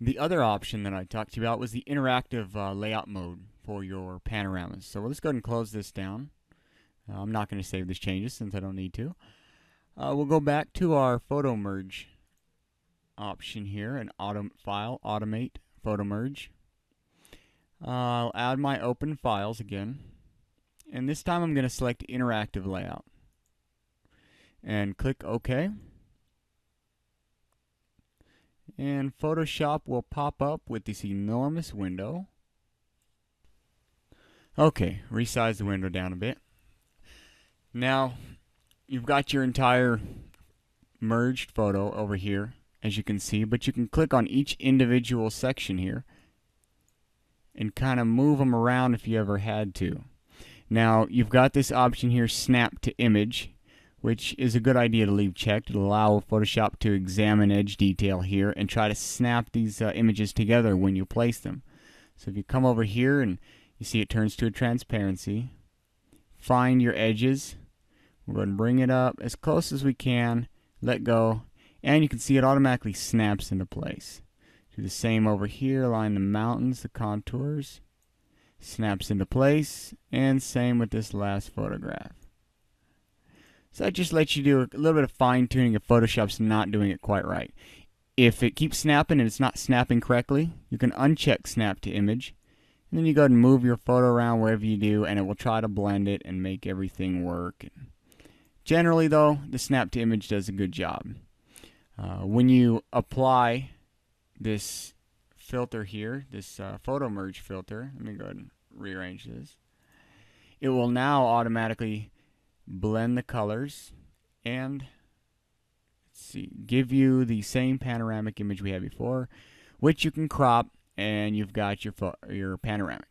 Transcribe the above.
The other option that I talked to you about was the interactive layout mode for your panoramas. So let's go ahead and close this down. I'm not going to save these changes since I don't need to. We'll go back to our photo merge option here and automate photo merge. I'll add my open files again, and this time I'm going to select interactive layout and click OK, and Photoshop will pop up with this enormous window. Okay, resize the window down a bit. Now you've got your entire merged photo over here, as you can see, but you can click on each individual section here and kind of move them around if you ever had to. Now you've got this option here, snap to image, which is a good idea to leave checked. It'll allow Photoshop to examine edge detail here and try to snap these images together when you place them. So if you come over here and you see it turns to a transparency, find your edges. We're going to bring it up as close as we can, let go, and you can see it automatically snaps into place. Do the same over here, align the mountains, the contours, snaps into place, and same with this last photograph. So that just lets you do a little bit of fine tuning if Photoshop's not doing it quite right. If it keeps snapping and it's not snapping correctly, you can uncheck snap to image, and then you go ahead and move your photo around wherever you do, and it will try to blend it and make everything work. Generally though, the snap to image does a good job. When you apply this filter here, this photo merge filter, let me go ahead and rearrange this. It will now automatically blend the colors and give you the same panoramic image we had before, which you can crop, and you've got your panoramic.